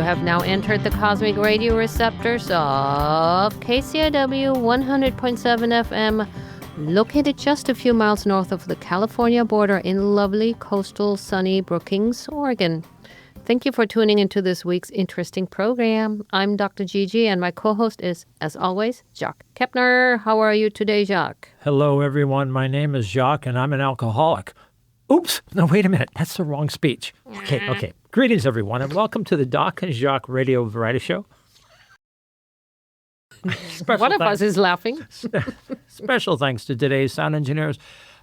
have now entered the cosmic radio receptors of KCIW 100.7 FM, located just a few miles north of the California border in lovely coastal sunny Brookings, Oregon. Thank you for tuning into this week's interesting program. I'm Dr. Gigi, and my co-host is, as always, Jacques Kepner. How are you today, Jacques? Hello, everyone. My name is Jacques, and I'm an alcoholic. Oops. No, wait a minute. That's the wrong speech. Okay. Greetings, everyone, and welcome to the Doc and Jacques radio variety show. One of us is laughing. Special thanks to today's sound engineers,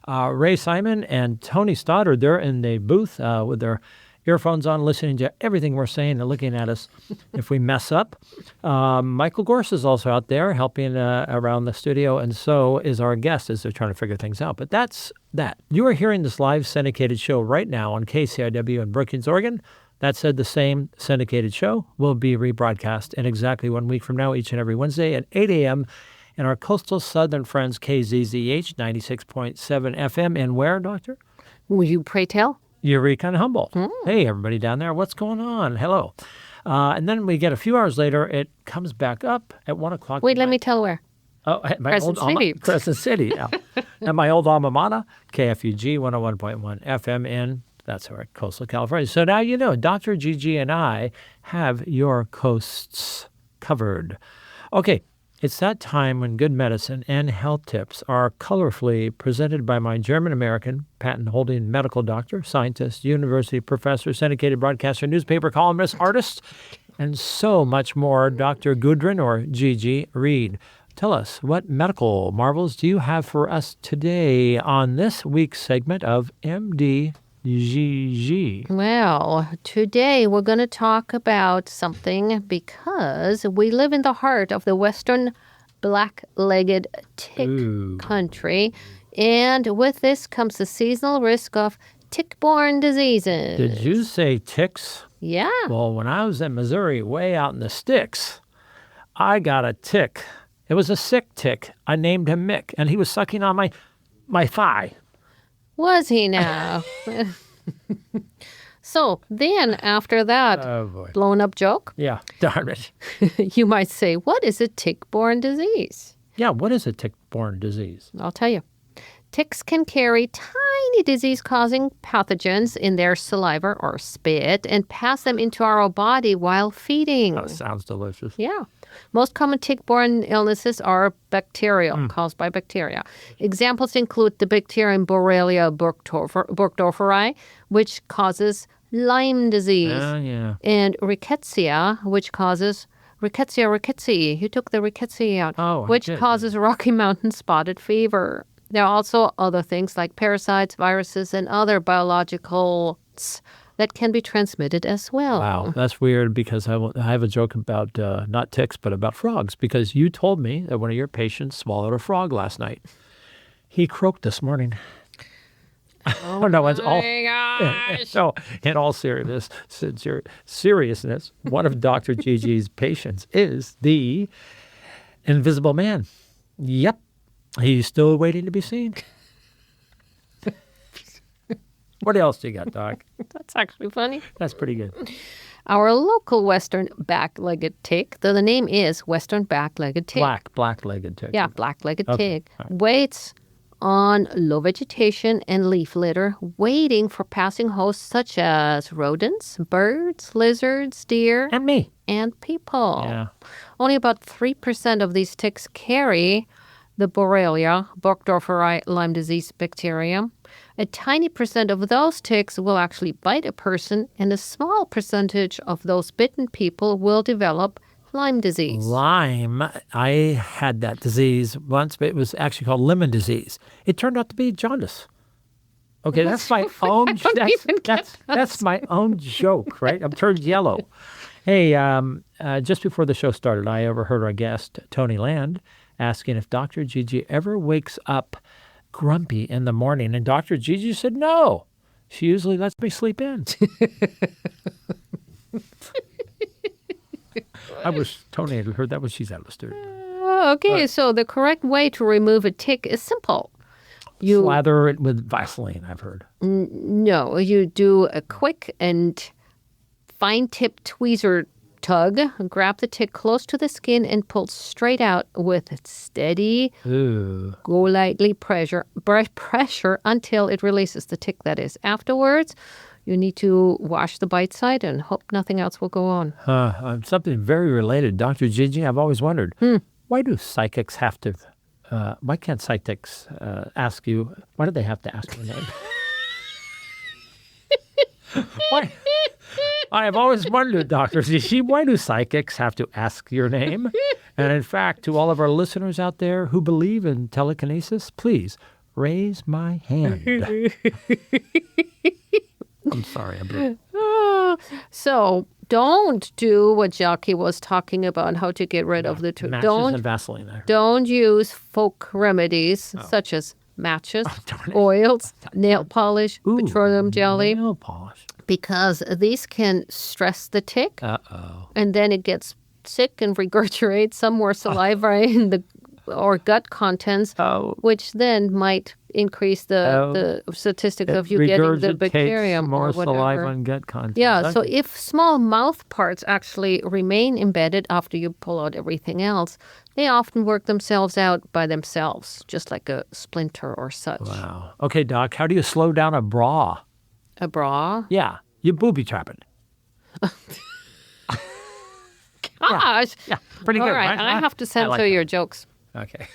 Ray Simon and Tony Stoddard. They're in the booth with their earphones on, listening to everything we're saying and looking at us if we mess up. Michael Gorse is also out there helping around the studio, and so is our guest as they're trying to figure things out. But that's that. You are hearing this live syndicated show right now on KCIW in Brookings, Oregon. That said, the same syndicated show will be rebroadcast in exactly 1 week from now, each and every Wednesday at 8 a.m. in our coastal southern friends KZZH 96.7 FM. And where, Doctor? Will you pray tell? Eureka and Humboldt. Hey, everybody down there. What's going on? Hello. And then we get a few hours later, it comes back up at 1 o'clock. Wait, let me tell where. Oh, Crescent City. Crescent City. Yeah. And my old alma mater, KFUG 101.1 FM in, that's where, coastal California. So now you know, Dr. Gigi and I have your coasts covered. Okay. It's that time when good medicine and health tips are colorfully presented by my German-American, patent-holding medical doctor, scientist, university professor, syndicated broadcaster, newspaper columnist, artist, and so much more, Dr. Gudrun or Gigi Reed. Tell us, what medical marvels do you have for us today on this week's segment of MD Gigi? Well, today we're going to talk about something because we live in the heart of the western black-legged tick country. And with this comes the seasonal risk of tick-borne diseases. Did you say ticks? Yeah. Well, when I was in Missouri, way out in the sticks, I got a tick. It was a sick tick. I named him Mick, and he was sucking on my thigh. Was he now? So then after that blown up joke, yeah, darn it. You might say, what is a tick-borne disease? Yeah, what is a tick-borne disease? I'll tell you. Ticks can carry tiny disease-causing pathogens in their saliva or spit and pass them into our body while feeding. Oh, sounds delicious. Yeah. Most common tick-borne illnesses are bacterial, caused by bacteria. Examples include the bacterium Borrelia burgdorferi, which causes Lyme disease, and rickettsia, which causes rickettsia rickettsii. You took the rickettsia out, which causes Rocky Mountain spotted fever. There are also other things like parasites, viruses, and other biologicals that can be transmitted as well. Wow, that's weird because I have a joke about not ticks, but about frogs, because you told me that one of your patients swallowed a frog last night. He croaked this morning. Oh, no, it's all. Gosh. So, in all seriousness, one of Dr. Gigi's patients is the Invisible Man. Yep, he's still waiting to be seen. What else do you got, Doc? That's actually funny. That's pretty good. Our local western back-legged tick, though the name is western back-legged tick. Black-legged tick. Yeah, black-legged tick. Right. Waits on low vegetation and leaf litter, waiting for passing hosts such as rodents, birds, lizards, deer, and me, and people. Yeah. Only about 3% of these ticks carry the Borrelia burgdorferi Lyme disease bacterium. A tiny percent of those ticks will actually bite a person, and a small percentage of those bitten people will develop Lyme disease. Lyme, I had that disease once, but it was actually called lemon disease. It turned out to be jaundice. Okay, that's my own. That's my own joke, right? I'm turned yellow. Hey, just before the show started, I overheard our guest Toni Land asking if Dr. Gigi ever wakes up grumpy in the morning, and Dr. Gigi said no. She usually lets me sleep in. Toni had heard that when she's out of the studio. Okay, so the correct way to remove a tick is simple. You slather it with Vaseline, I've heard. No, you do a quick and fine-tipped tweezer Tug, grab the tick close to the skin and pull straight out with steady, Ooh. go lightly pressure until it releases the tick, that is. Afterwards, you need to wash the bite side and hope nothing else will go on. Something very related. Dr. Gigi, I've always wondered, why do psychics have to, why can't psychics ask you, why do they have to ask your name? Why? I have always wondered, Dr. Gigi, why do psychics have to ask your name? And in fact, to all of our listeners out there who believe in telekinesis, please raise my hand. I'm sorry. So don't do what Jacques was talking about, how to get rid of the tooth. Matches and Vaseline there. Don't use folk remedies such as matches, oils, nail polish, petroleum jelly. Nail polish. Because these can stress the tick. Uh-oh. And then it gets sick and regurgitates some more saliva in the or gut contents, which then might increase the statistics of you getting the bacterium more or whatever. Saliva and gut contents. Yeah, so if small mouth parts actually remain embedded after you pull out everything else, they often work themselves out by themselves, just like a splinter or such. Wow. Okay, Doc, how do you slow down a bra? A bra? Yeah, you booby trap it. Gosh. Yeah, pretty good, All right, I have to censor your jokes. Okay.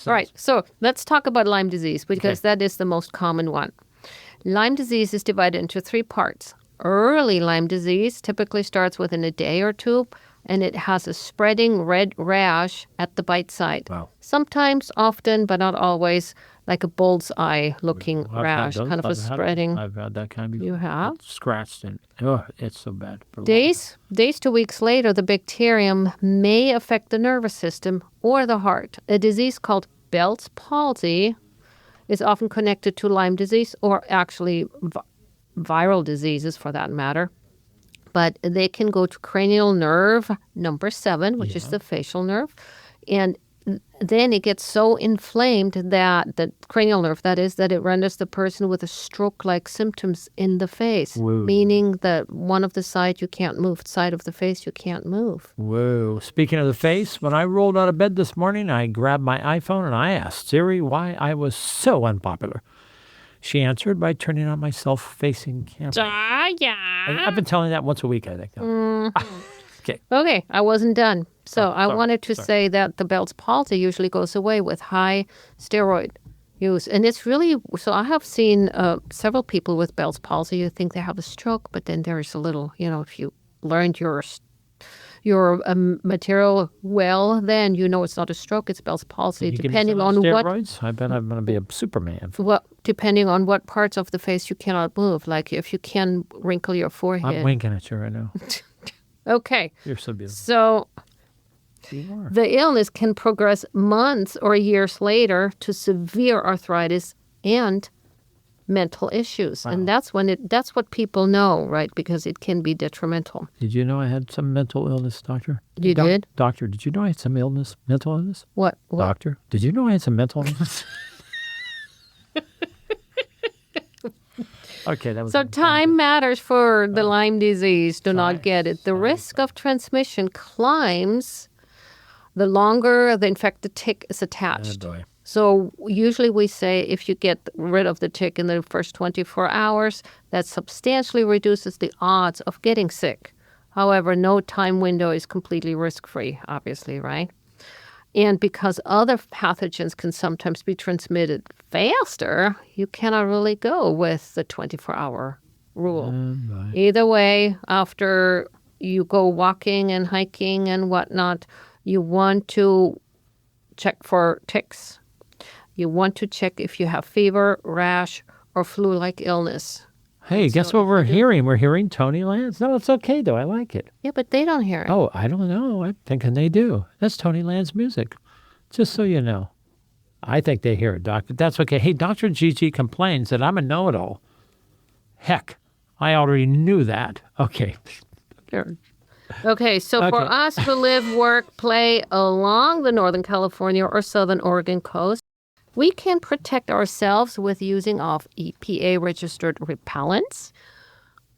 All right, so let's talk about Lyme disease because that is the most common one. Lyme disease is divided into 3 parts. Early Lyme disease typically starts within a day or 2, and it has a spreading red rash at the bite site. Wow. Sometimes, often, but not always, like a bullseye looking rash, kind of a spreading. I've had that kind before. You have? It's scratched and it's so bad. Days to weeks later, the bacterium may affect the nervous system or the heart. A disease called Bell's palsy is often connected to Lyme disease or actually viral diseases for that matter. But they can go to cranial nerve number 7, which is the facial nerve. And then it gets so inflamed that the cranial nerve, that is, that it renders the person with a stroke-like symptoms in the face, meaning that one of the sides you can't move, side of the face you can't move. Whoa. Speaking of the face, when I rolled out of bed this morning, I grabbed my iPhone and I asked Siri why I was so unpopular. She answered by turning on my self-facing camera. Yeah. I've been telling that once a week, I think. Okay, I wasn't done. So I wanted to say that the Bell's palsy usually goes away with high steroid use. And it's really, so I have seen several people with Bell's palsy. You think they have a stroke, but then there's a little, if you learned your material well, then you know it's not a stroke, it's Bell's palsy. Depending on steroids? I bet I'm going to be a Superman. Well, depending on what parts of the face you cannot move. Like if you can wrinkle your forehead. I'm winking at you right now. Okay. You're so beautiful. So the illness can progress months or years later to severe arthritis and mental issues. Wow. And that's what people know, right? Because it can be detrimental. Did you know I had some mental illness, doctor? You did? Doctor, did you know I had some mental illness? What? Doctor, did you know I had some mental illness? Okay, that was so time matters for the Lyme disease. Do not get it. The risk of transmission climbs the longer the infected tick is attached. Oh boy. So usually we say if you get rid of the tick in the first 24 hours, that substantially reduces the odds of getting sick. However, no time window is completely risk-free, obviously, right? And because other pathogens can sometimes be transmitted faster, you cannot really go with the 24-hour rule. Either way, after you go walking and hiking and whatnot, you want to check for ticks. You want to check if you have fever, rash, or flu-like illness. Hey, guess what we're hearing? We're hearing Toni Land. No, it's okay, though. I like it. Yeah, but they don't hear it. Oh, I don't know. I'm thinking they do. That's Toni Land's music. Just so you know. I think they hear it, Doc, but that's okay. Hey, Dr. Gigi complains that I'm a know-it-all. Heck, I already knew that. Okay. Okay, so for us who live, work, play along the Northern California or Southern Oregon coast, we can protect ourselves with using of EPA-registered repellents.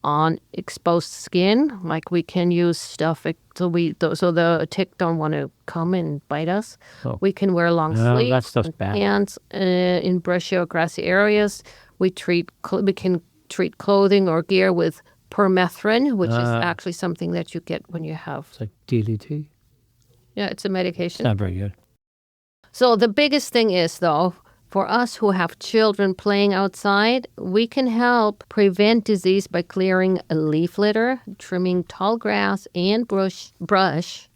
on exposed skin. Like we can use stuff so the tick don't want to come and bite us. Oh. We can wear long No, sleeves, that stuff's bad. pants in brushy or grassy areas. We can treat clothing or gear with permethrin, which is actually something that you get when you have. It's like DDT. Yeah, it's a medication. Not very good. So the biggest thing is, though, for us who have children playing outside, we can help prevent disease by clearing a leaf litter, trimming tall grass, and brush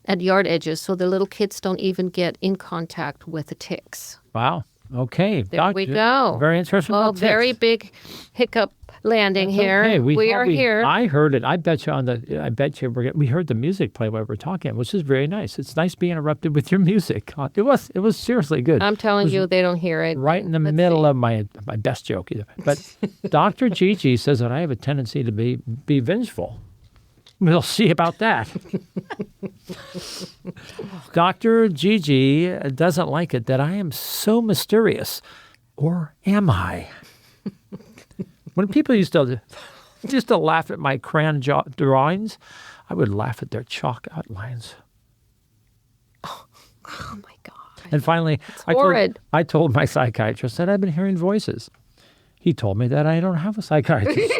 at yard edges so the little kids don't even get in contact with the ticks. Wow. Okay. There we go. Very interesting. Oh, about very ticks. big hiccup landing here. Okay. We are here. I heard it. I bet you we heard the music play while we were talking, which is very nice. It's nice being interrupted with your music. It was seriously good. I'm telling you, they don't hear it. Right in the middle of my best joke. But Dr. Gigi says that I have a tendency to be vengeful. We'll see about that. Dr. Gigi doesn't like it that I am so mysterious. Or am I? When people used to laugh at my crayon drawings, I would laugh at their chalk outlines. Oh my God. And finally, I told my psychiatrist that I've been hearing voices. He told me that I don't have a psychiatrist.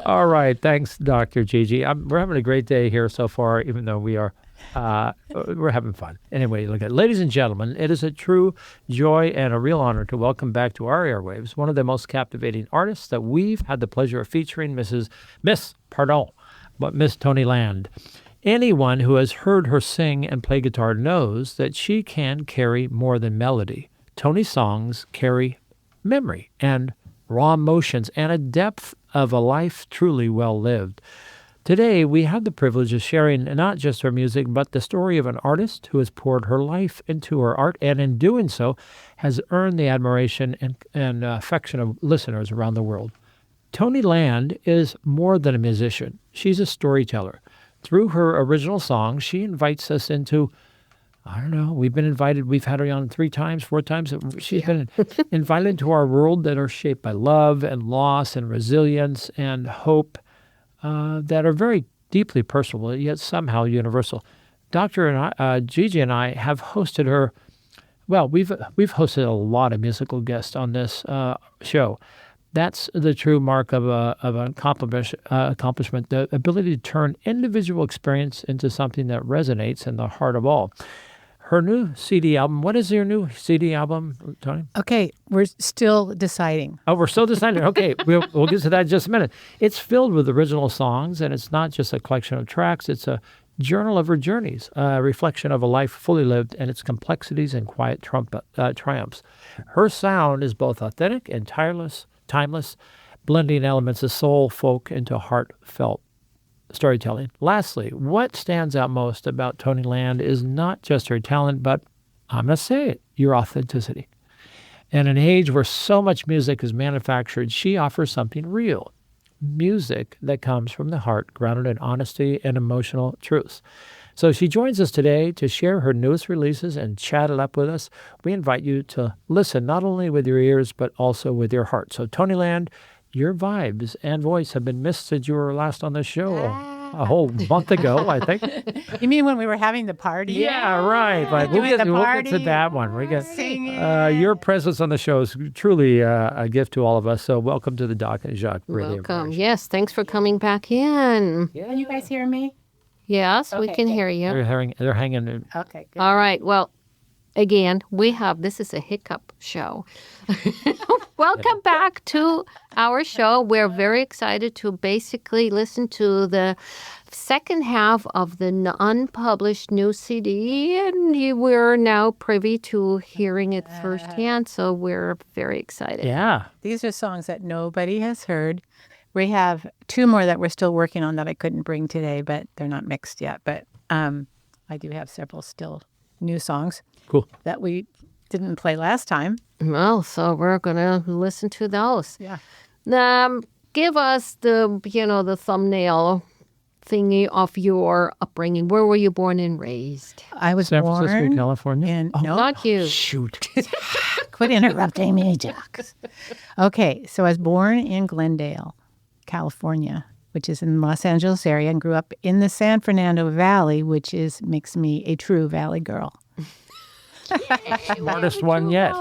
All right. Thanks, Dr. Gigi. We're having a great day here so far, even though we're having fun. Anyway, look at ladies and gentlemen, it is a true joy and a real honor to welcome back to our airwaves one of the most captivating artists that we've had the pleasure of featuring, Miss Toni Land. Anyone who has heard her sing and play guitar knows that she can carry more than melody. Toni's songs carry memory and raw emotions and a depth of a life truly well lived. Today, we have the privilege of sharing not just her music, but the story of an artist who has poured her life into her art and in doing so has earned the admiration and affection of listeners around the world. Toni Land is more than a musician. She's a storyteller. Through her original songs, she invites us into, I don't know, we've had her on 3 times, 4 times. She's been invited into our world that are shaped by love and loss and resilience and hope that are very deeply personal, yet somehow universal. Gigi and I have hosted her. Well, we've hosted a lot of musical guests on this show. That's the true mark of an accomplishment, the ability to turn individual experience into something that resonates in the heart of all. Her new CD album, what is your new CD album, Toni? Okay, we're still deciding. Oh, we're still deciding. Okay, we'll get to that in just a minute. It's filled with original songs, and it's not just a collection of tracks. It's a journal of her journeys, a reflection of a life fully lived and its complexities and quiet triumphs. Her sound is both authentic and timeless, blending elements of soul, folk into heartfelt storytelling. Lastly, what stands out most about Toni Land is not just her talent, but I'm going to say it, your authenticity. In an age where so much music is manufactured, she offers something real, music that comes from the heart, grounded in honesty and emotional truths. So she joins us today to share her newest releases and chat it up with us. We invite you to listen not only with your ears, but also with your heart. So Toni Land, your vibes and voice have been missed since you were last on the show a whole month ago, I think. You mean when we were having the party? Yeah, right. Like, we'll get to that one. We get your presence on the show is truly a gift to all of us. So welcome to the Doc and Jacques. Really welcome. Yes, thanks for coming back in. Yeah. Can you guys hear me? Yes, we can hear you. They're hanging. Okay, good. All right. Well, again, this is a hiccup show. Welcome back to our show. We're very excited to basically listen to the second half of the unpublished new CD, and we're now privy to hearing it firsthand, so we're very excited. Yeah. These are songs that nobody has heard. We have 2 more that we're still working on that I couldn't bring today, but they're not mixed yet. But I do have several still new songs. Cool. That we didn't play last time. Well, so we're going to listen to those. Yeah. Give us the thumbnail thingy of your upbringing. Where were you born and raised? I was San Francisco, born California. in Oh, no, Not you. shoot. quit interrupting me, Jacques. Okay, so I was born in Glendale, California, which is in the Los Angeles area, and grew up in the San Fernando Valley, which makes me a true Valley girl. Smartest one yet.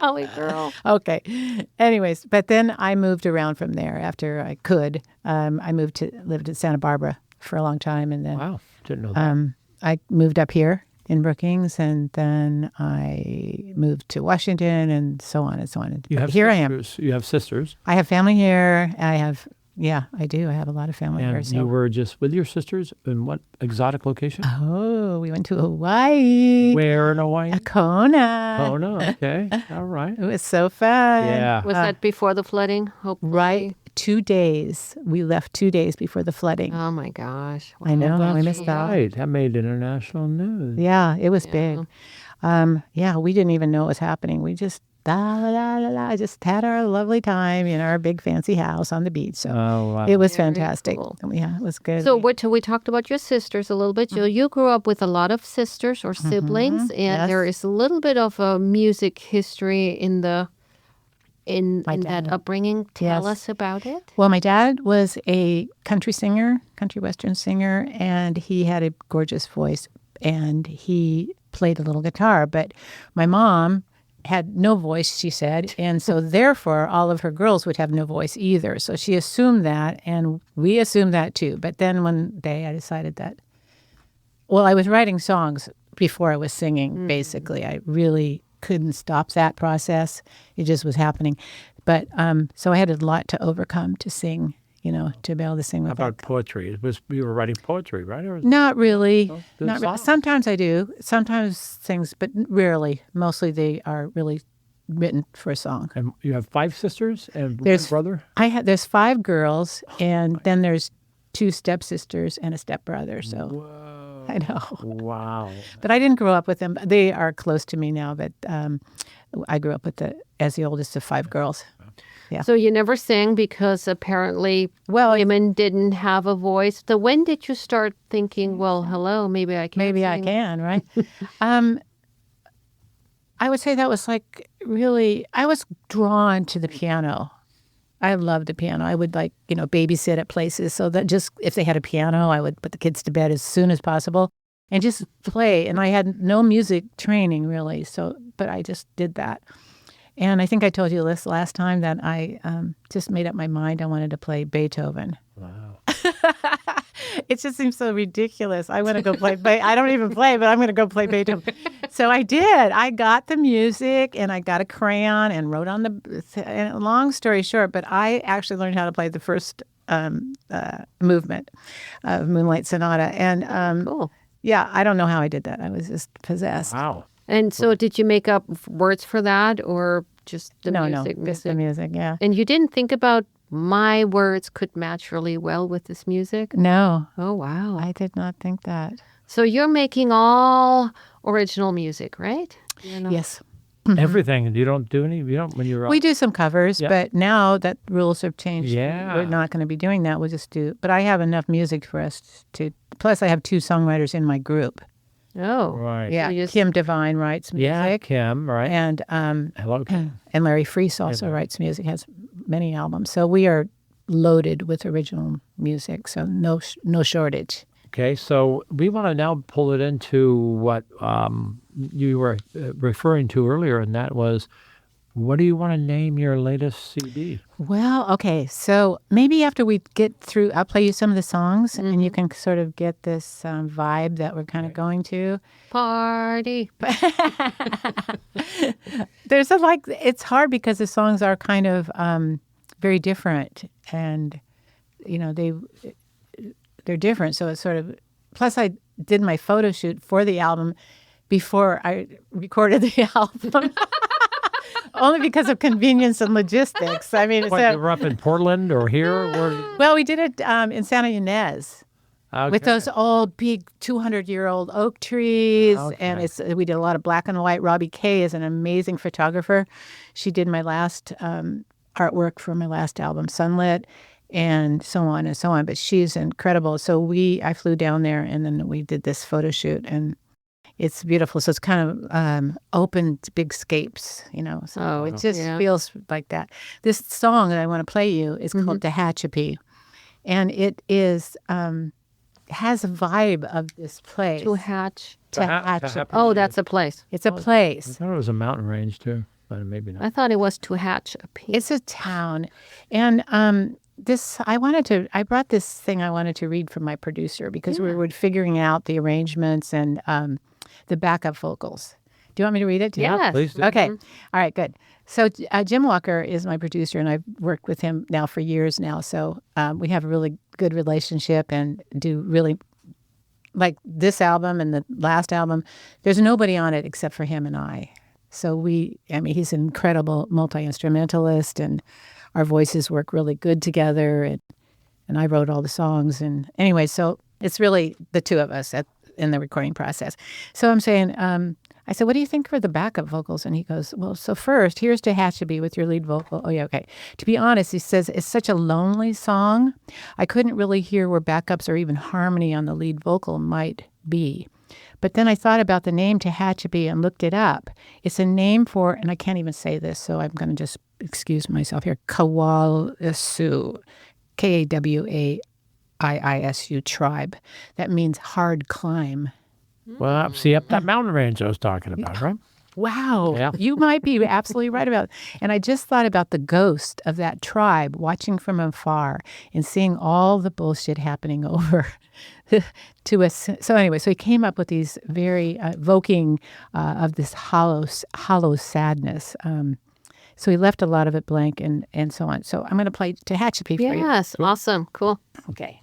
Valley girl. Okay. Anyways, but then I moved around from there after I could. I lived in Santa Barbara for a long time, and then Wow. Didn't know that. I moved up here in Brookings, and then I moved to Washington, and so on and so on. You But have here I am. sisters. You have sisters. I have family here. I do. I have a lot of family here. And So. you were just with your sisters in what exotic location? Oh, we went to Hawaii. Where in Hawaii? Kona. Kona. Okay. All right. It was so fun. Yeah. Was that before the flooding? Hopefully. Right. 2 days. We left 2 days before the flooding. Oh my gosh. I know. That's We missed out. right. That made international news. Yeah, it was big. Yeah, we didn't even know what was happening. We just just had our lovely time in our big fancy house on the beach. So Oh, wow. it was Very fantastic. cool. Yeah, it was good. So we talked about your sisters a little bit. You grew up with a lot of sisters or siblings, and Yes. there is a little bit of a music history in My that dad. upbringing. Tell Yes. us about it. Well, my dad was a country singer, country western singer, and he had a gorgeous voice, and he played a little guitar. But my mom had no voice, she said, and so therefore all of her girls would have no voice either. So she assumed that, and we assumed that too. But then one day I decided that, well, I was writing songs before I was singing, basically. I really couldn't stop that process. It just was happening. But so I had a lot to overcome to sing, to be able to sing How with about poetry? You were writing poetry, right? Or Not really. good Not songs. Sometimes I do. Sometimes things, but rarely. Mostly they are really written for a song. and you have 5 sisters and one There's- brother? There's 5 girls, and then there's 2 stepsisters and a stepbrother. So Whoa. I know. Wow. But I didn't grow up with them. They are close to me now, but I grew up as the oldest of 5 girls. Yeah. So you never sang because apparently Well, women didn't have a voice. So when did you start thinking, well, hello, maybe I can maybe I sing? can, right? I would say that was like really, I was drawn to the piano. I loved the piano. I would babysit at places so that just if they had a piano, I would put the kids to bed as soon as possible and just play. And I had no music training really, but I just did that. And I think I told you this last time that I just made up my mind I wanted to play Beethoven. Wow. It just seems so ridiculous. I want to go play. I don't even play, but I'm going to go play Beethoven. So I did. I got the music and I got a crayon and wrote on and long story short, but I actually learned how to play the first movement of Moonlight Sonata. And Cool. yeah, I don't know how I did that. I was just possessed. Wow. And so did you make up words for that or just the No, music? just the music. Yeah. And you didn't think about my words could match really well with this music? No, Oh, wow. I did not think that. So you're making all original music, right? Yes. Everything. You don't do any? You don't when you're We do some covers, Yeah. but now that rules have changed, Yeah. we're not going to be doing that. We'll just do. But I have enough music for us to. Plus, I have 2 songwriters in my group. Oh. Right. Yeah, So you s- Kim Devine writes music, Yeah, Kim, right? and Hello, Kim. and Larry Freese also writes music. Has many albums, so we are loaded with original music. So no shortage. Okay, so we want to now pull it into what you were referring to earlier, and that was, what do you want to name your latest CD? Well, okay, so maybe after we get through, I'll play you some of the songs, and you can sort of get this vibe that we're kind of going to. Party. There's it's hard because the songs are kind of very different, and they're different. So it's sort of. Plus, I did my photo shoot for the album before I recorded the album, only because of convenience and logistics. I mean, What, you were up in Portland or here? well, we did it in Santa Ynez. With those old big 200-year-old oak trees, and we did a lot of black and white. Robbie Kay is an amazing photographer. She did my last artwork for my last album, Sunlit, and so on and so on. But she's incredible. So I flew down there, and then we did this photo shoot, and it's beautiful. So it's kind of open to big scapes, So it just feels like that. This song that I want to play you is called Tehachapi, and it is has a vibe of this place. Tehachapi. Oh, that's a place. It's a place. I thought it was a mountain range too, but maybe not. I thought it was Tehachapi. It's a town, and I brought this thing I wanted to read from my producer because we were figuring out the arrangements and the backup vocals. Do you want me to read it? Yes. Please do. Okay. All right, good. So Jim Walker is my producer, and I've worked with him now for years now. So we have a really good relationship and do really, like this album and the last album, there's nobody on it except for him and I. So he's an incredible multi-instrumentalist, and our voices work really good together. And I wrote all the songs. And anyway, so it's really the two of us in the recording process. So I'm saying, I said, what do you think for the backup vocals? And he goes, well, so first, here's Tehachapi with your lead vocal. Oh, yeah, okay. To be honest, he says, it's such a lonely song. I couldn't really hear where backups or even harmony on the lead vocal might be. But then I thought about the name Tehachapi and looked it up. It's a name for, and I can't even say this, so I'm going to just excuse myself here, Kawaiisu, Kawaiisu tribe. That means hard climb. Well, see, up that mountain range I was talking about, right? Wow. Yeah. You might be absolutely right about it. And I just thought about the ghost of that tribe watching from afar and seeing all the bullshit happening over to us. So anyway, so he came up with these very evoking of this hollow sadness. So he left a lot of it blank and so on. So I'm going to play Tehachapi for you. Yes, awesome, cool. Okay.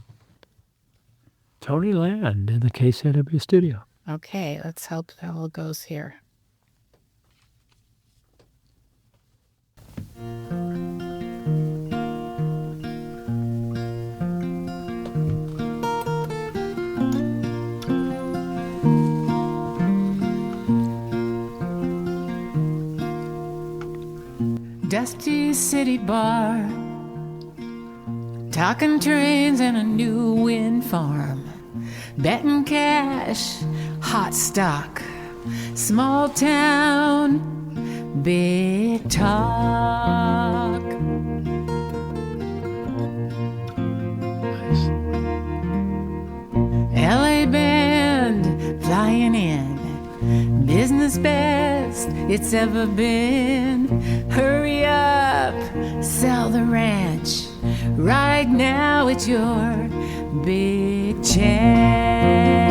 Toni Land in the KCW studio. Okay, let's hope that all goes here. Dusty city bar, talking trains and a new wind farm, betting cash, hot stock, small town, big talk. Nice. LA band flying in, business best it's ever been. Hurry up, sell the ranch. Right now it's your big chance.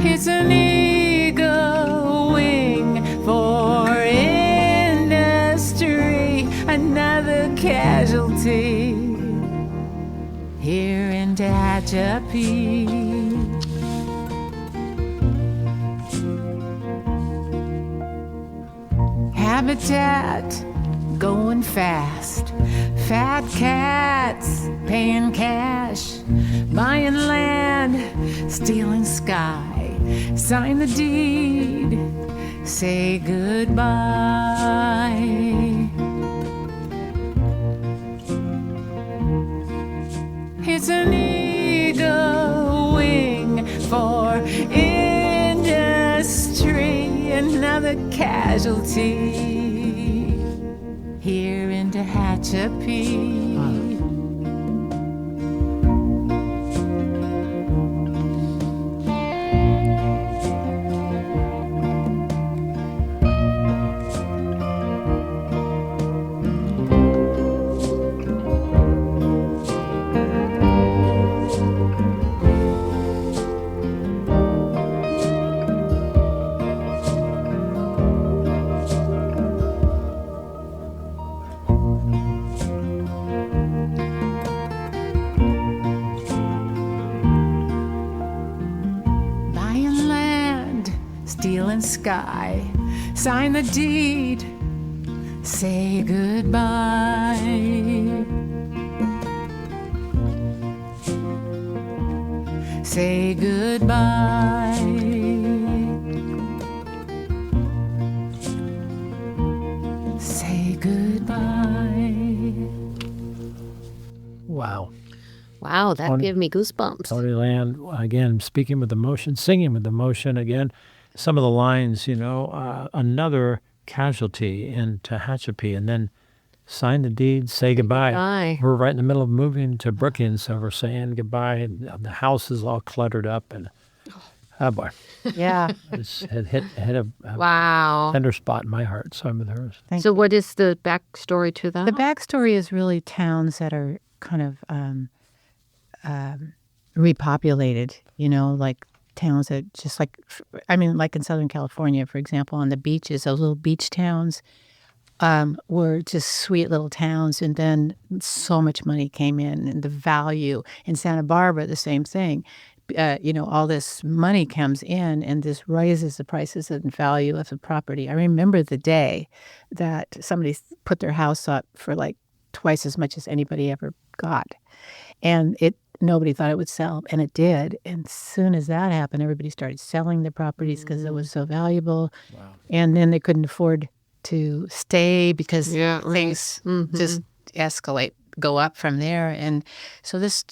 It's an eagle wing for industry, another casualty here in Tehachapi. Habitat going fast, fat cats paying cash, buying land, stealing sky, sign the deed, say goodbye. It's an eagle wing for industry, another casualty here in Tehachapi. Stealing sky, sign the deed, say goodbye. Say goodbye. Wow. Wow, that gave me goosebumps. Toni Land, again, speaking with emotion, singing with emotion. Again, some of the lines, another casualty in Tehachapi, and then sign the deed, say goodbye. goodbye. We're right in the middle of moving to Brookings, so we're saying goodbye. And the house is all cluttered up, and oh boy, Yeah. it hit a Wow. tender spot in my heart. So I'm with hers. So what is the backstory to that? The backstory is really towns that are kind of repopulated, like towns that just like in Southern California, for example, on the beaches, those little beach towns were just sweet little towns. And then so much money came in, and the value in Santa Barbara, the same thing. All this money comes in, and this raises the prices and value of the property. I remember the day that somebody put their house up for like twice as much as anybody ever got. And nobody thought it would sell, and it did. And as soon as that happened, everybody started selling their properties because it was so valuable. Wow. And then they couldn't afford to stay because things just go up from there. And so this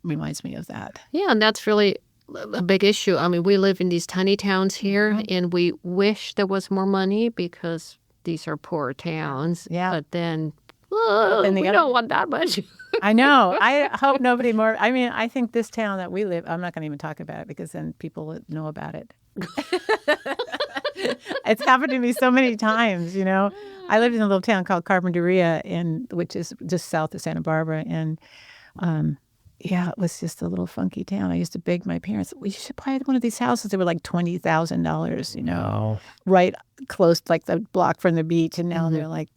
reminds me of that. Yeah, and that's really a big issue. I mean, we live in these tiny towns here, and we wish there was more money because these are poor towns. Yeah. But then we don't want that much. I know. I hope nobody more. I mean, I think this town that we live, I'm not going to even talk about it because then people would know about it. It's happened to me so many times, I lived in a little town called Carpinteria, which is just south of Santa Barbara. And it was just a little funky town. I used to beg my parents, we should buy one of these houses. They were like $20,000, Wow. right close, like the block from the beach. And now they're like,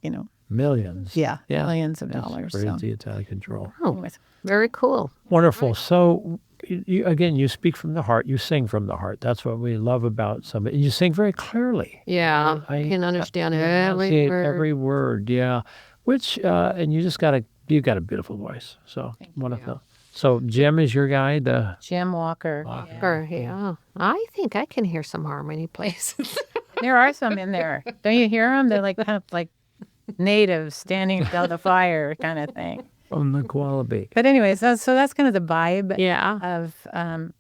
Millions. Yeah, millions of dollars. Crazy, it's out of control. Oh, very cool. Wonderful. So, you speak from the heart. You sing from the heart. That's what we love about somebody. You sing very clearly. Yeah, I can understand every word. Yeah, which and you got a beautiful voice. So wonderful. So Jim is your guy, the Jim Walker. Yeah. I think I can hear some harmony places. There are some in there. Don't you hear them? They're like kind of like natives standing by the fire kind of thing. From the Koala. But anyways, so that's kind of the vibe of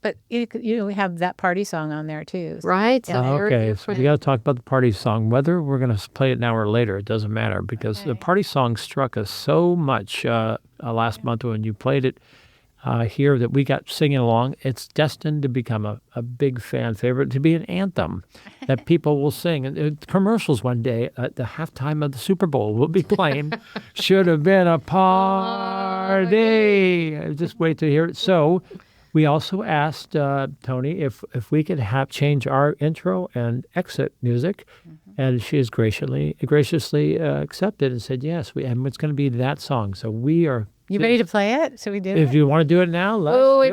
but we have that party song on there too. Right. Yeah. Okay, so we got to talk about the party song. Whether we're going to play it now or later, it doesn't matter because the party song struck us so much last month when you played it here that we got singing along. It's destined to become a big fan favorite, to be an anthem that people will sing. And commercials one day at the halftime of the Super Bowl will be playing, should have been a party. Just wait to hear it. So we also asked Toni if we could change our intro and exit music. And she has graciously accepted and said, yes, and it's going to be that song. So we are... You ready to play it? So we do If you want to do it now, let's wait.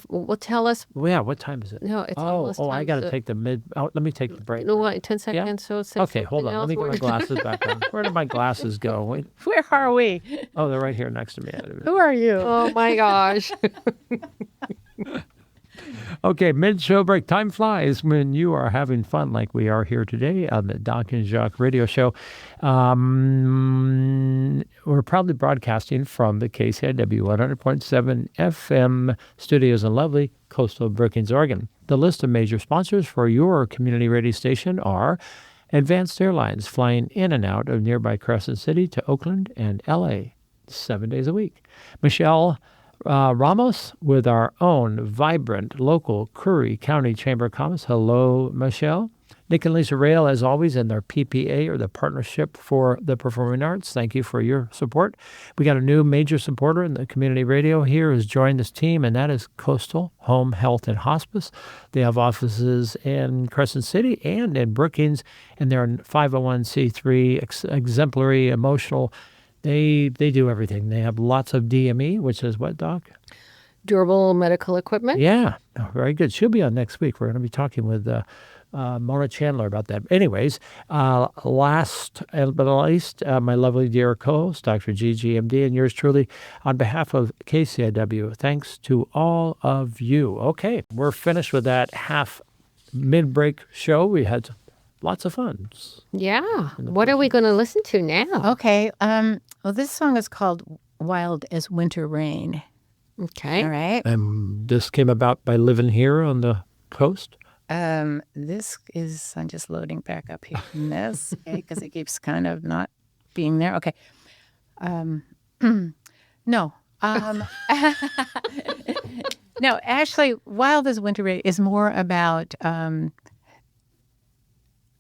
Well, tell us. Well, yeah, what time is it? No, it's almost time. I got to take the mid. Oh, let me take the break. No, what, 10 seconds? Yeah? So okay, hold on. Let me get my glasses back on. Where did my glasses go? Wait. Where are we? Oh, they're right here next to me. Who are you? Oh, my gosh. Okay, mid-show break. Time flies when you are having fun like we are here today on the Doc and Jacques radio show. We're proudly broadcasting from the KCIW 100.7 FM studios in lovely coastal Brookings, Oregon. The list of major sponsors for your community radio station are Advanced Airlines, flying in and out of nearby Crescent City to Oakland and L.A. 7 days a week. Michelle Ramos with our own vibrant local Curry County Chamber of Commerce. Hello, Michelle. Nick and Lisa Rail, as always, in their PPA, or the Partnership for the Performing Arts. Thank you for your support. We got a new major supporter in the community radio here who's joined this team, and that is Coastal Home Health and Hospice. They have offices in Crescent City and in Brookings, and they're 501c3, exemplary, emotional. They do everything. They have lots of DME, which is what, Doc? Durable medical equipment. Yeah, very good. She'll be on next week. We're going to be talking with Mona Chandler about that. Anyways, last but not least, my lovely dear co-host, Dr. Gigi, MD, and yours truly, on behalf of KCIW, thanks to all of you. Okay, we're finished with that half mid-break show. We had lots of fun. Yeah. What are we going to listen to now? Okay. Well, this song is called Wild as Winter Rain. Okay. All right. And this came about by living here on the coast? This is, I'm just loading back up here from this, because it keeps kind of not being there. Okay. No. No, actually, Wild as Winter Rain is more about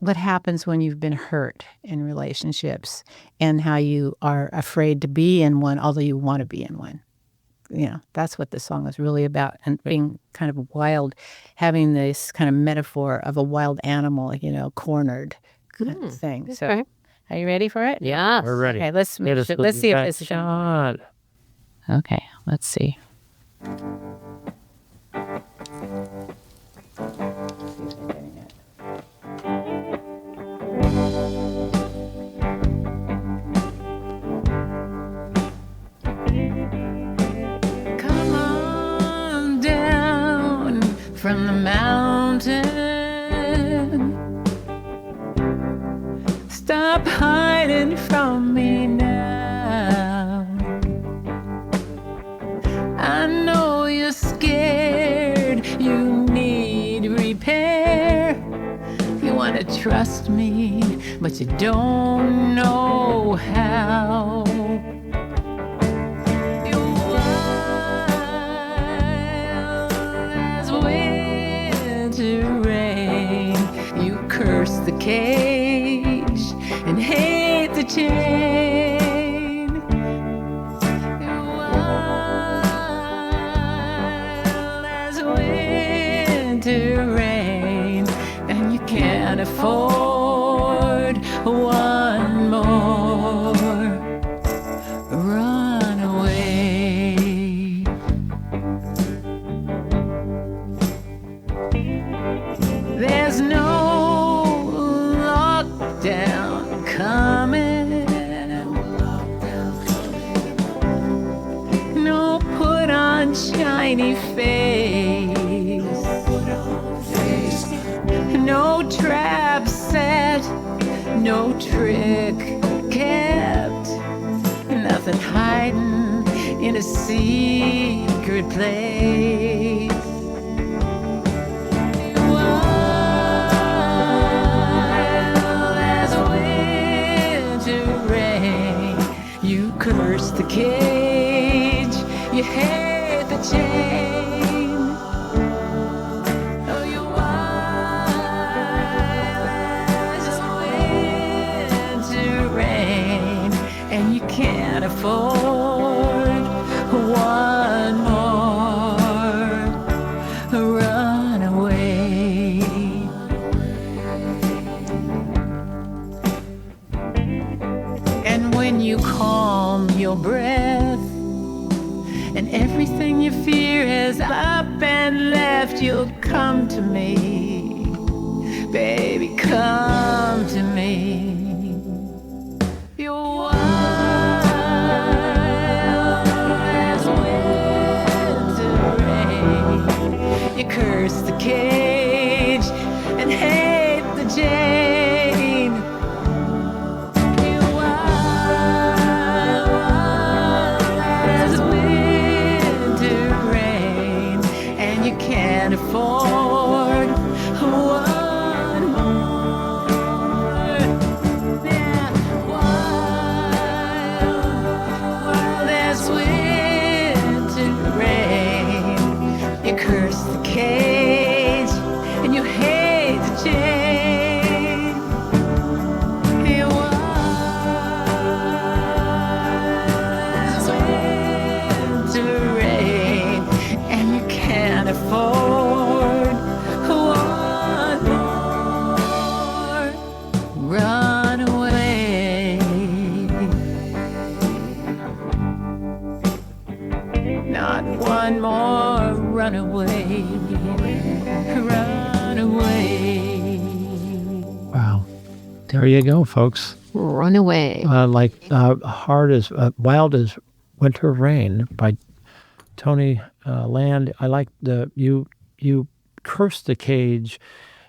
what happens when you've been hurt in relationships and how you are afraid to be in one, although you want to be in one. That's what the song is really about. And being kind of wild, having this kind of metaphor of a wild animal, cornered kind of thing. So, Okay. are you ready for it? Yes. We're ready. Okay, let's see if this is shot. Okay, let's see. Come on down from the mountain. Stop hiding from me now. I know you're scared, you need repair. You want to trust me, but you don't know how. You're wild as winter rain. You curse the cage and hate the chain. You're wild as winter rain, and you can't afford one more. Run away. There's no lockdown coming. No put on shiny face. No trap set, no trick kept. Nothing hiding in a secret place. Wild as winter rain. You curse the cage, you hate the chain. Oh, you're wild as winter rain, and you can't afford one more. Run away. And when you calm your breath and everything you fear is up and left, you'll come to me, baby, come to me. You're wild as winter rain. You curse the cage and hate the chain. You're wild as winter rain, and you can't afford one more. Yeah, wild as winter rain. You curse the cage and you hate the chain. You're wild as winter rain, and you can't afford one more. Run away. Not one more. Run away. Run away. Wow. There you go, folks. Run away. Wild as Winter Rain by Toni Land. I like you curse the cage,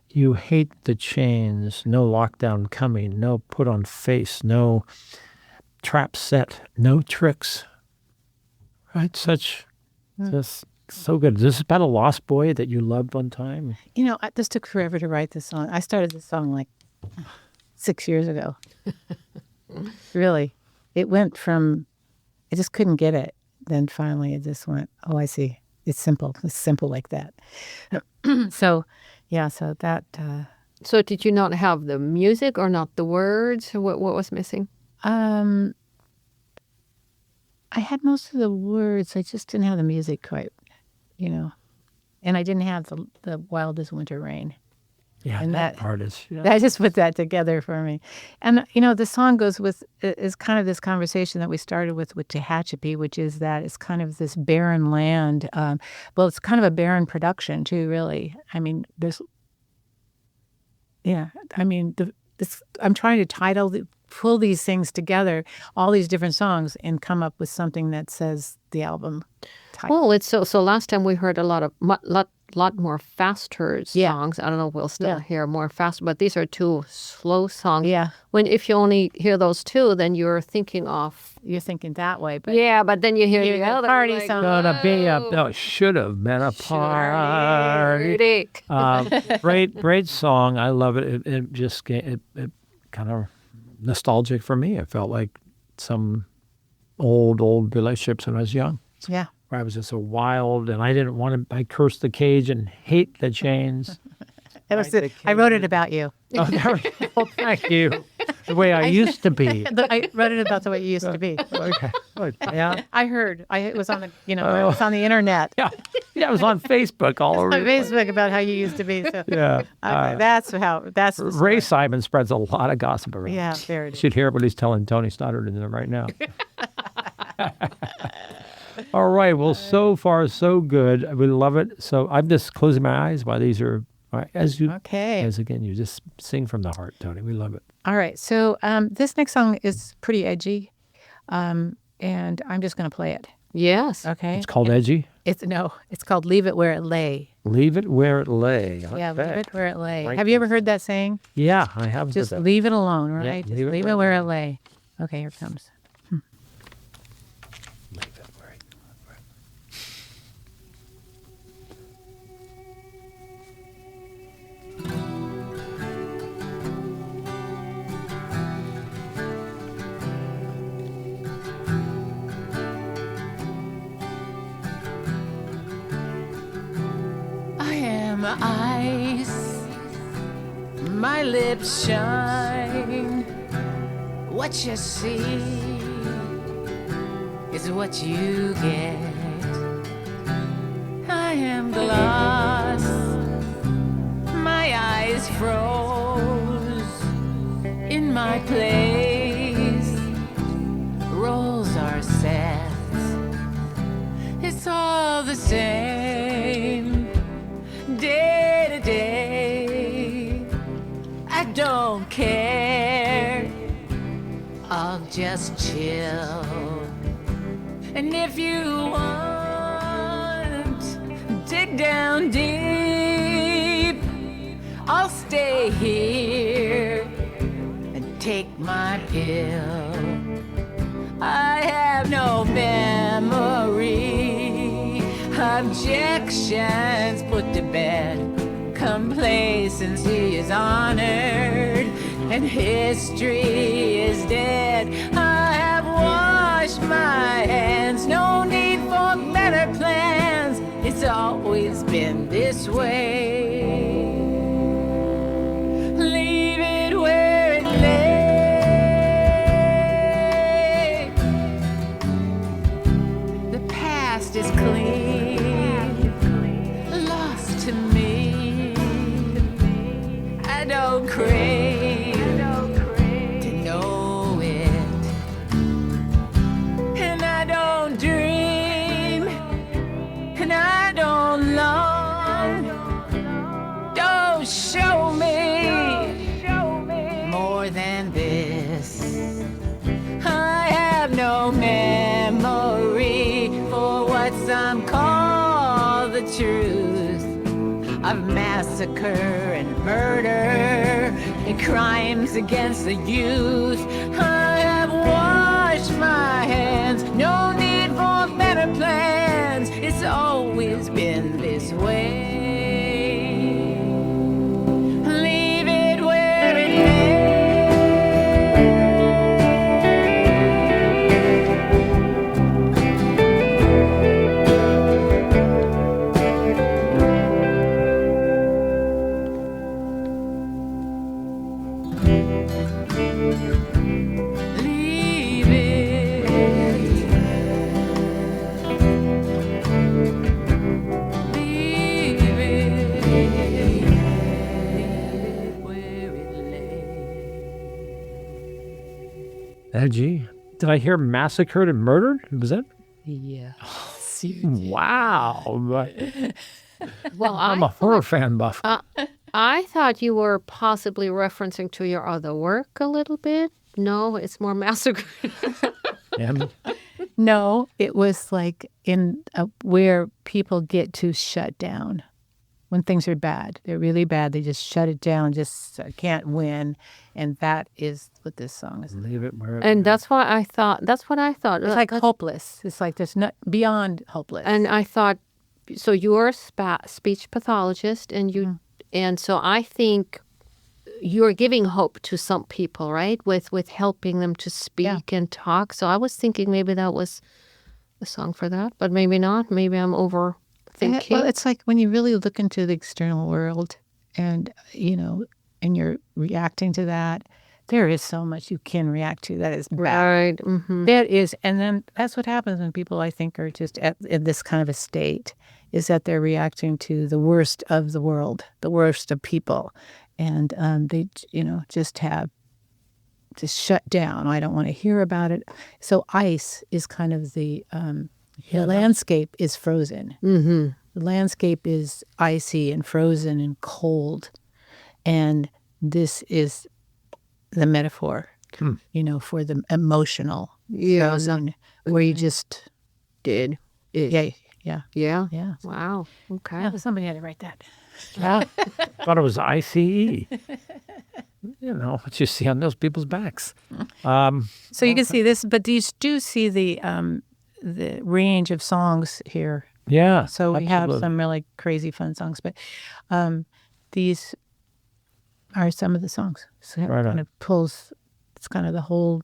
you hate the chains, no lockdown coming, no put on face, no trap set, no tricks Right, just so good. Is this about a lost boy that you loved one time? This took forever to write this song. I started this song like 6 years ago. Really. It went from, I just couldn't get it. Then finally it just went, oh, I see. It's simple. It's simple like that. So that... So did you not have the music or not the words? What was missing? I had most of the words. I just didn't have the music quite, And I didn't have the wildest winter rain. Yeah, And that part is... Yeah. That just put that together for me. And, the song is kind of this conversation that we started with Tehachapi, which is that it's kind of this barren land. It's kind of a barren production, too, really. I mean, I'm trying to pull these things together, all these different songs, and come up with something that says the album title. Well, it's so last time we heard a lot more faster songs. I don't know if we'll still hear more fast, but these are two slow songs. Yeah. If you only hear those two, then you're thinking that way. But but then you hear the other party like, song. Gonna be it should have been a party. Great song. I love it. It just it kind of nostalgic for me. It felt like some old relationships when I was young. Yeah. Where I was just so wild, and I cursed the cage and hate the chains. I wrote it about you. Oh, there we go. Thank you. The way I used to be. I wrote it about the way you used to be. Okay. Good. Yeah. I heard. It was on the, it was on the internet. Yeah. It was on Facebook all over. On Facebook about how you used to be. So yeah. That's the Ray Simon spreads a lot of gossip around. Yeah, there it You is. should hear what he's telling Tony Stoddard in there right now. All right. Well, so far, so good. We love it. So I'm just closing my eyes while these are, all right, as again, you just sing from the heart, Tony. We love it. All right. So this next song is pretty edgy, and I'm just going to play it. Yes. Okay. It's called Edgy. It's called Leave It Where It Lay. Leave it where it lay. Leave it where it lay. Right. Have you ever heard that saying? Yeah, I have. Just leave it alone, right? Yeah, Just leave it where it lay. Okay, here it comes. Leave it where it I am ice, my lips shine. What you see is what you get. I am glass, my eyes froze in my place. Roles are set, it's all the same. Day to day, I don't care. I'll just chill. And if you want, dig down deep. I'll stay here and take my pill. I have no memory. Objections put to bed. Complacency is honored, and history is dead. I have washed my hands. No need for better plans. It's always been this way. Leave it where it lay. The past is clean, lost to me. I don't crave to know it, and I don't dream, and I don't long. Don't show me more than this. I have no memory for what some call the truth of massacre and murder and crimes against the youth. I have washed my hands. No need for better plans. Gee. Did I hear massacred and murdered? Was that? Yeah. Wow. Well, I'm a horror fan buff. I thought you were possibly referencing to your other work a little bit. No, it's more massacre. Yeah. No, it was like in where people get to shut down when things are bad. They're really bad. They just shut it down, just can't win. And that is what this song is. Leave it where it And that's what I thought. It's like hopeless. It's like there's not beyond hopeless. And I thought, so you're a speech pathologist, and and so I think you're giving hope to some people, right? With helping them to speak and talk. So I was thinking maybe that was a song for that, but maybe not. Maybe I'm overthinking. Well, it's like when you really look into the external world and, and you're reacting to that, there is so much you can react to that is bad. Right. Mm-hmm. That is, and then that's what happens when people, I think, are just in this kind of a state, is that they're reacting to the worst of the world, the worst of people. And they, just shut down. I don't want to hear about it. So ice is kind of the landscape is frozen. Mm-hmm. The landscape is icy and frozen and cold. And this is the metaphor, for the emotional frozen, where you just did. Yeah. Yeah. Wow. Okay. Yeah, somebody had to write that. Yeah. Thought it was ICE. What you see on those people's backs. So you can see this, but you do see the range of songs here. Yeah. So we have some really crazy fun songs, but these are some of the songs. So it kind of pulls, it's kind of the whole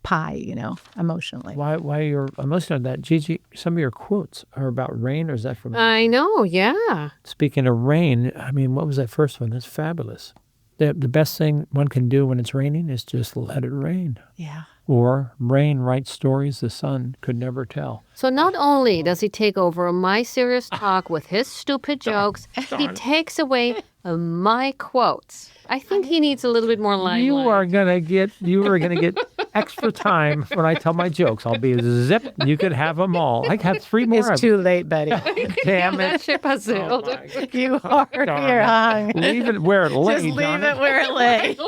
pie, emotionally. Why you're emotional that, Gigi? Some of your quotes are about rain, or is that from? I know, yeah. Speaking of rain, I mean, what was that first one? That's fabulous. The best thing one can do when it's raining is just let it rain. Yeah. Or rain writes stories the sun could never tell. So not only does he take over my serious talk with his stupid jokes, he takes away my quotes. I think he needs a little bit more limelight. You are gonna get extra time when I tell my jokes. I'll be zip. You could have them all. I got 3 more. It's too late, buddy. Damn it! That ship has sailed. You are here hung. Leave it where it lay. Just leave it where it lay.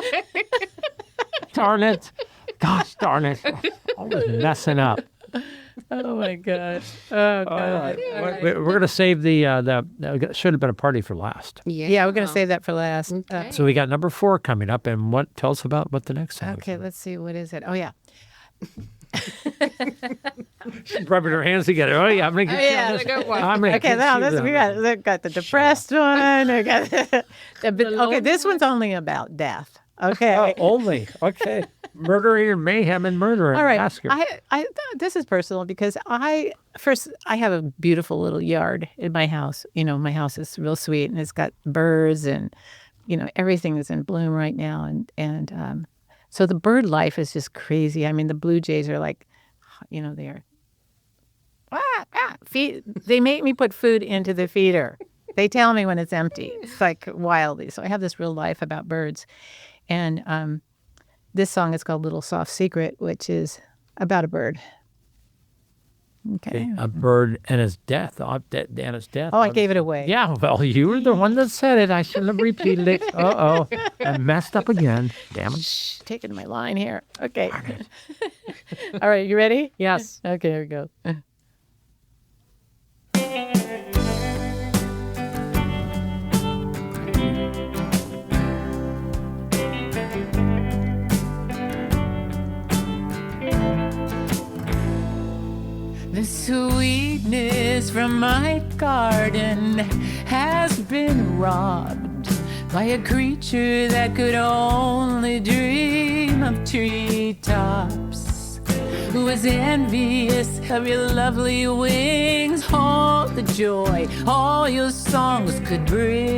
Darn it! Gosh darn it! Always messing up. Oh my God! Oh God! We're gonna save the should have been a party for last. Yeah, we're gonna save that for last. Okay. So we got number 4 coming up, and tell us about what the next song is. Okay, let's see. What is it? Oh yeah. She's rubbing her hands together. Oh yeah, I'm gonna get you on this. Okay, now we got the depressed one. We got okay, this one's only about death. Okay. Oh, only. Okay. Murder and mayhem and murder. All right. Massacre. This is personal because I have a beautiful little yard in my house. My house is real sweet and it's got birds and, everything is in bloom right now. And so the bird life is just crazy. I mean, the blue jays are like, they are, they make me put food into the feeder. They tell me when it's empty. It's like wildly. So I have this real life about birds. And this song is called Little Soft Secret, which is about a bird. Okay. A bird and its death. And its death. Oh, I gave it away. Yeah, well, you were the one that said it. I shouldn't have repeated it. Uh-oh. I messed up again. Damn it. Shh, taking my line here. Okay. All right, you ready? Yes. Okay, here we go. The sweetness from my garden has been robbed by a creature that could only dream of treetops, who was envious of your lovely wings, all the joy all your songs could bring.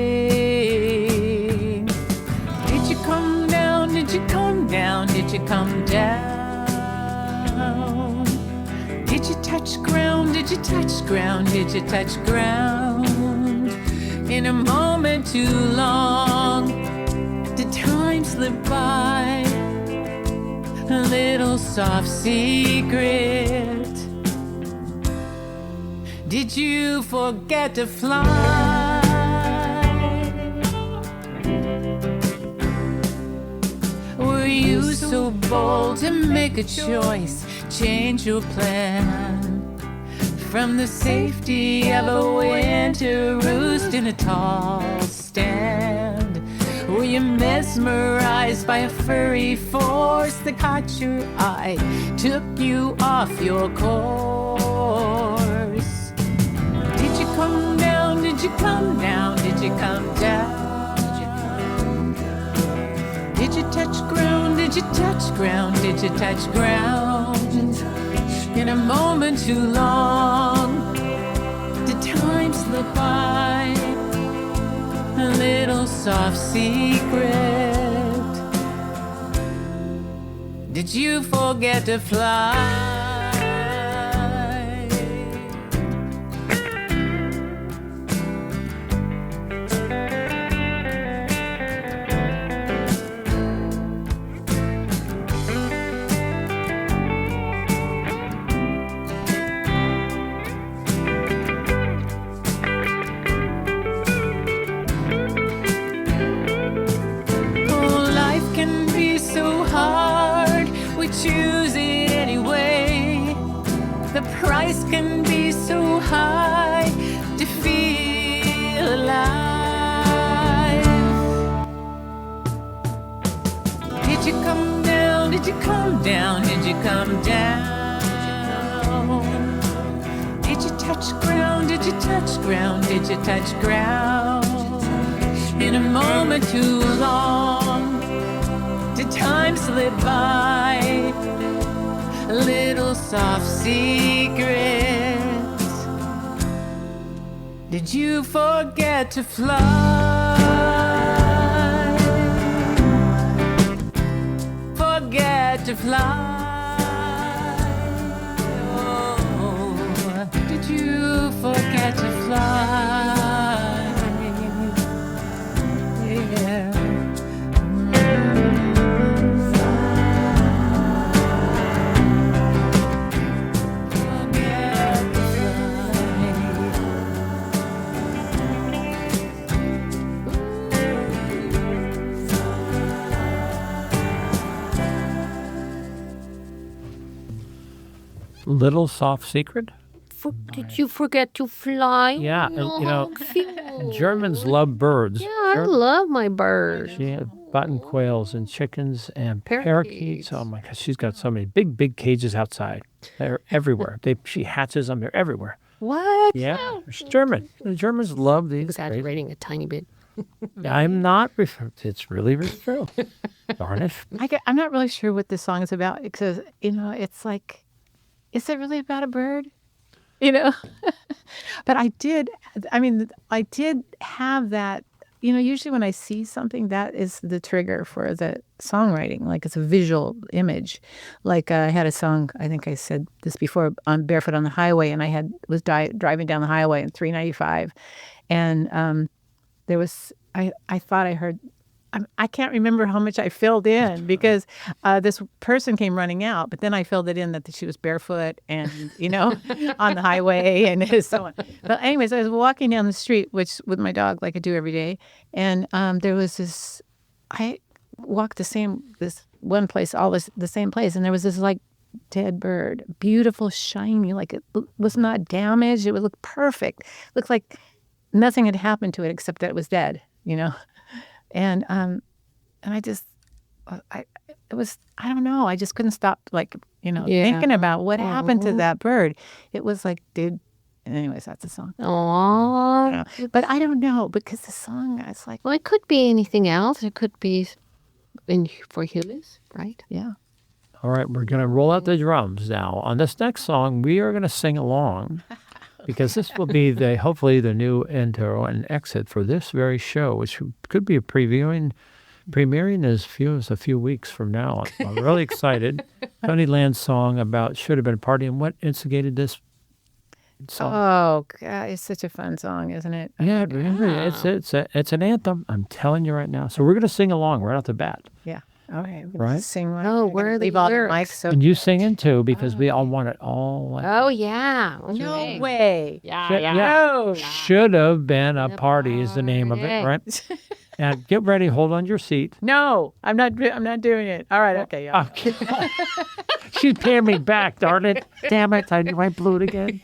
Did you come down? Did you come down? Did you come down? Did you touch ground? Did you touch ground? Did you touch ground? In a moment too long, did time slip by? a little soft secret. Did you forget to fly? Were you so bold to make a choice, change your plan from the safety of a winter roost in a tall stand? Were you mesmerized by a furry force that caught your eye, took you off your course? Did you come down? Did you come down? Did you come down? Did you touch ground? Did you touch ground? Did you touch ground? In a moment too long, did time slip by? A little soft secret. Did you forget to fly? Choose it anyway. The price can be so high to feel alive. Did you come down? Did you come down? Did you come down? Did you touch ground? Did you touch ground? Did you touch ground? In a moment too long, did time slip by? A little soft secret. Did you forget to fly? Forget to fly. Oh, did you forget to fly? Yeah. Little Soft Secret? Did you forget to fly? Yeah, Oh, Germans love birds. yeah, I love my birds. She had button quails and chickens and Parakeets. parakeets. Oh my gosh, she's got so many big cages outside. They're everywhere. She hatches them. They're everywhere. What? Yeah, she's German. The Germans love these. Exaggerating a tiny bit. I'm not. It's really true. Darn it. I'm not really sure what this song is about because, it's like, is it really about a bird? But I did have that, usually when I see something, that is the trigger for the songwriting. Like it's a visual image. Like I had a song, I think I said this before, on Barefoot on the Highway, and I was driving down the highway in 395. And there was, I thought I heard, I can't remember how much I filled in because this person came running out, but then I filled it in that she was barefoot and, on the highway and so on. But anyways, I was walking down the street, with my dog, like I do every day. And there was I walked this one place, the same place. And there was this like dead bird, beautiful, shiny, like it was not damaged. It would look perfect. It looked like nothing had happened to it except that it was dead, And I just, I don't know. I just couldn't stop, thinking about what happened to that bird. It was like, dude. Anyways, that's a song. Aww. But I don't know because the song, it's like, Well, it could be anything else. It could be for humans, right? yeah. All right, we're going to roll out the drums now. On this next song, we are going to sing along because this will be hopefully the new intro and exit for this very show, which could be premiering as a few weeks from now. I'm really excited. Toni Land's song about Should Have Been a Party. And what instigated this song? Oh, God, it's such a fun song, isn't it? Yeah, it's an anthem. I'm telling you right now. So we're going to sing along right off the bat. Yeah. Okay, Right? sing one. Oh, I'm where gonna are the leave all the lyrics? mics. So And you singing too, because we all want it all. Oh, yeah. no Okay. way. Yeah, yeah. No. Should have been a The party is the name of it, party. right? And get ready, hold on your seat. No, I'm not doing it. All right, okay. Yeah. Okay. She's paying me back, darn it. Damn it, I blew it again.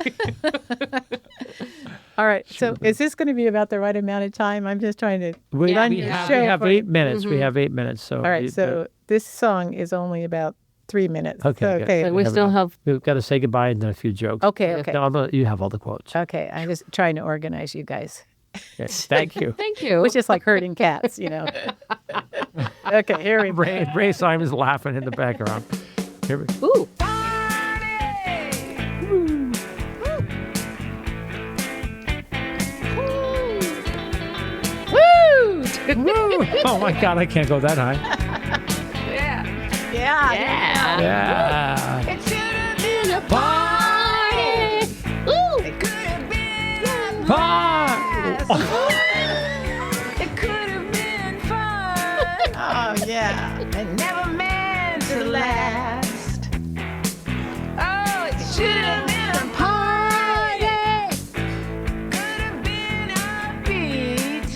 All right. So is this going to be about the right amount of time? I'm just trying to We run we your have, show we have for- 8 minutes. We have 8 minutes. So All right. So this song is only about 3 minutes. Okay, So, good. okay. But we still have we've got to say goodbye and then a few jokes. Okay. Okay. No, you have all the quotes. Okay. I'm just trying to organize you guys, Okay, thank you. Thank you. which is like herding cats, Okay. Here we go. Ray Simon's laughing in the background. Here we go. Ooh. Woo! Woo! Oh my God, I can't go that high. Yeah. Yeah. It should have been a party. It could have been It could have been fun. Oh, yeah. It never meant to last. Oh, it should have been a party. Could have been upbeat.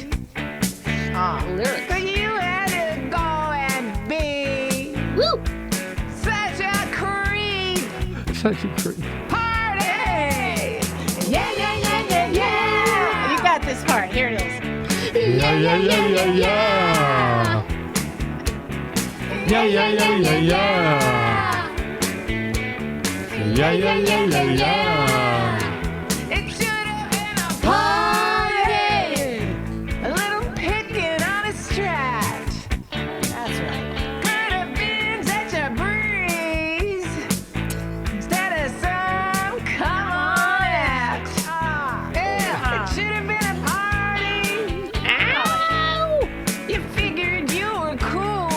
Oh, Lyrics. but you had to go and be Woo. such a creep. Such a creep. Party! Yeah, yeah, yeah, yeah, yeah. You got this part. Here it is. Yeah, yeah, yeah, yeah, yeah. Yeah, yeah, yeah, yeah, yeah. Yeah, yeah, yeah, yeah, yeah. It should have been a party. A little picking on a strat. That's right. Could have been such a breeze. Instead of some come on act. Yeah, it should have been a party. Ow! You figured you were cool.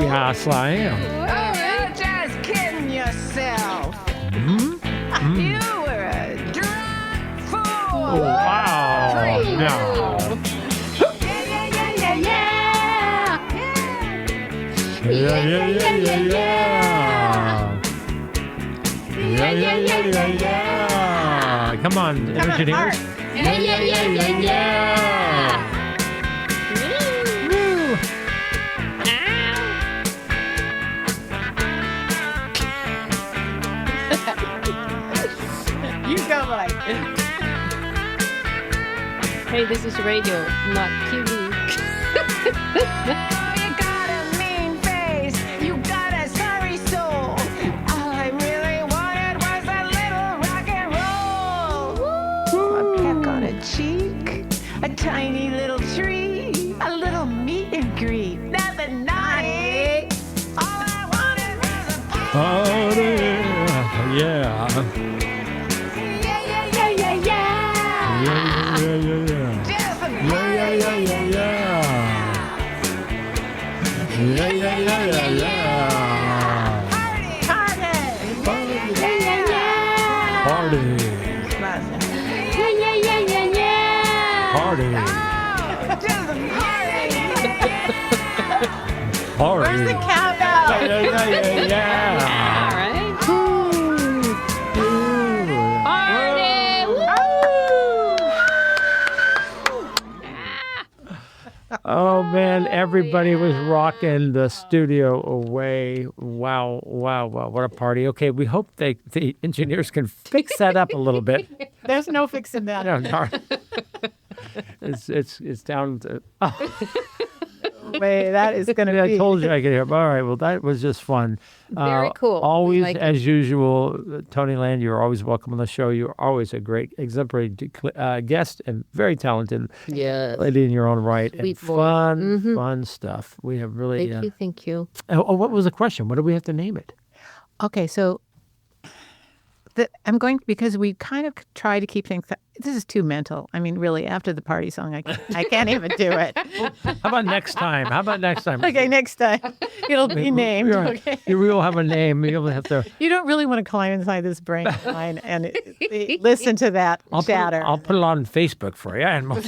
Yes, I am. Oh, you're just kidding yourself. You were a drunk fool. Oh, wow. No. Yeah, yeah, yeah, yeah, yeah. Yeah, yeah, yeah, yeah, yeah. Yeah, yeah, yeah, yeah, yeah. Come on, Come on, engineers. Art. Yeah, yeah, yeah, yeah, yeah. Woo. You go, Mike. Hey, this is radio, not TV. You got a mean face. You got a sorry soul. All I really wanted was a little rock and roll. A peck on a cheek, a tiny little tree, a little meet and greet. Nothing naughty. All I wanted was a Party. Yeah. yeah, yeah, yeah, yeah, yeah. Yeah, yeah, yeah, yeah. Just a Yeah, yeah, yeah, yeah, yeah. Yeah, yeah, yeah, yeah, yeah. party. Party. Party. Yeah, yeah, yeah. Party. Yeah, yeah, yeah, yeah, yeah. Party. Oh, just a party. Party. Where's the cowbell? Yeah, yeah, yeah, yeah. All right. Oh man, everybody was rocking the studio away. Wow, wow, wow, what a party. Okay, we hope the engineers can fix that up a little bit. There's no fixing that. No, darn. It's down to Way that is going to be. I told you I could hear. All right, well that was just fun. Very cool. We Always, like it. as usual, Toni Land, you're always welcome on the show. You're always a great, exemplary guest and very talented Yes. lady in your own right. Sweet and boy. fun, fun stuff. We have really. Thank you. Oh, what was the question? What do we have to name it? Okay, so I'm going because we kind of try to keep things this is too mental. I mean, really, after the party song, I can't even do it. How about next time? Okay, next time it'll be named. Okay. You will have a name. You'll have to. You don't really want to climb inside this brain of mine and listen to that chatter. I'll put it on Facebook for you, and we'll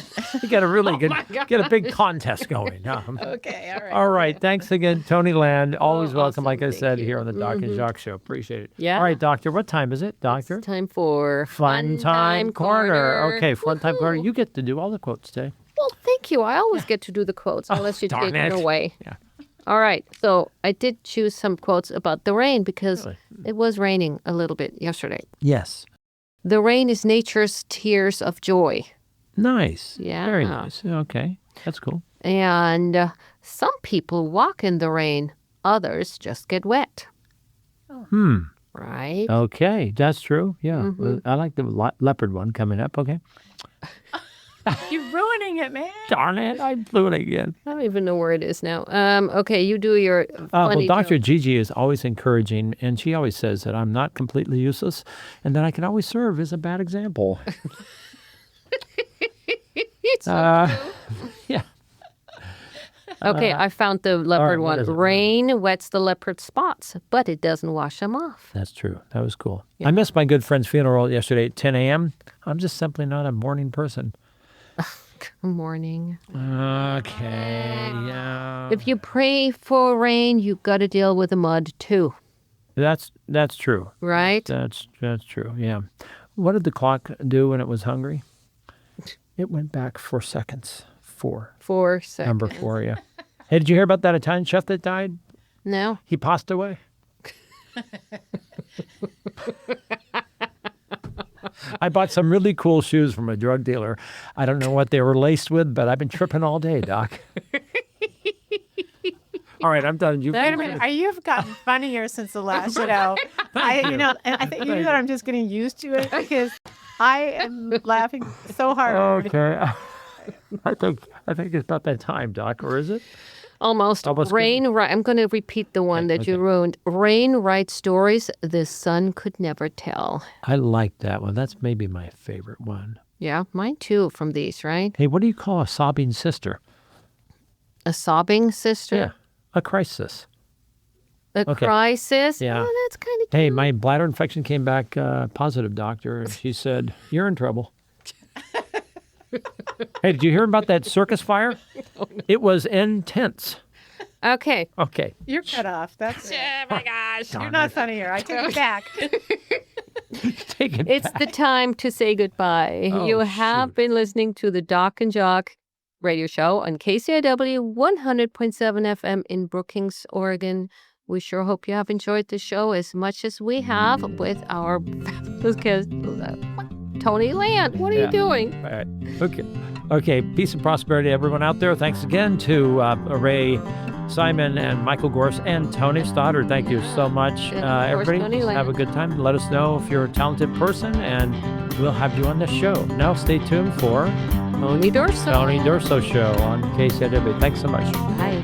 get a really good, get a big contest going. Okay, all right. All right. Thanks again, Toni Land. Always welcome, awesome. like I Thank said, you. here on the Doc and Jacques Show. Appreciate it. Yeah. All right, Doctor. What time is it, Doctor? It's time for Fun Time Corner. Okay, Fun Time Corner. Woohoo. You get to do all the quotes today. Well, thank you. I always get to do the quotes unless you darn take it it. away. Yeah. All right. So I did choose some quotes about the rain because Really? it was raining a little bit yesterday. Yes. The rain is nature's tears of joy. Nice. Yeah. Very nice. Okay. That's cool. And some people walk in the rain, others just get wet. Right? Okay. That's true. Yeah. Mm-hmm. Well, I like the leopard one coming up. Okay. You're ruining it, man. Darn it. I blew it again. I don't even know where it is now. Okay, you do your Well, funny Dr. joke. Gigi is always encouraging, and she always says that I'm not completely useless and that I can always serve as a bad example. It's so Yeah. Okay, I found the leopard what one. is it? Rain wets the leopard spots, but it doesn't wash them off. That's true. That was cool. I missed my good friend's funeral yesterday at 10 a.m. I'm just simply not a morning person. Good morning. Okay, yeah. If you pray for rain, you got to deal with the mud too, That's true. right? That's true. Yeah. What did the clock do when it was hungry? It went back 4 seconds. 4. 4 seconds. Number 4, yeah. Hey, did you hear about that Italian chef that died? No. He passed away. I bought some really cool shoes from a drug dealer. I don't know what they were laced with, but I've been tripping all day, Doc. All right, I'm done. Wait a minute. You've gotten funnier since the last show. you. And I think you that I'm just getting used to it because I am laughing so hard. Okay. I think it's about that time, Doc, or is it? Almost. Almost Rain, I'm going to repeat the one that you ruined. Rain writes stories the sun could never tell. I like that one. That's maybe my favorite one. Yeah, mine too from these, right? Hey, what do you call a sobbing sister? A sobbing sister? Yeah, a crisis. A crisis? Yeah. Oh, that's kind of cute. Hey, my bladder infection came back positive, doctor. And she said, you're in trouble. Hey, did you hear about that circus fire? It was intense. Okay. Okay. You're cut off. That's it. Oh my gosh. You're not funnier. I take it back. Take it It's back. the time to say goodbye. Oh, You have shoot. been listening to the Doc and Jock radio show on KCIW 100.7 FM in Brookings, Oregon. We sure hope you have enjoyed the show as much as we have with our fabulous guest, Toni Land. What are you doing? All right. Okay. Okay. Peace and prosperity, everyone out there. Thanks again to Ray Simon and Michael Gorse and Tony Stoddard. Thank you so much, And of course, everybody. Toni Land. Have a good time. Let us know if you're a talented person, and we'll have you on the show. Now, stay tuned for Tony Dorso. Tony Dorso Show on KCIW. Thanks so much. Bye.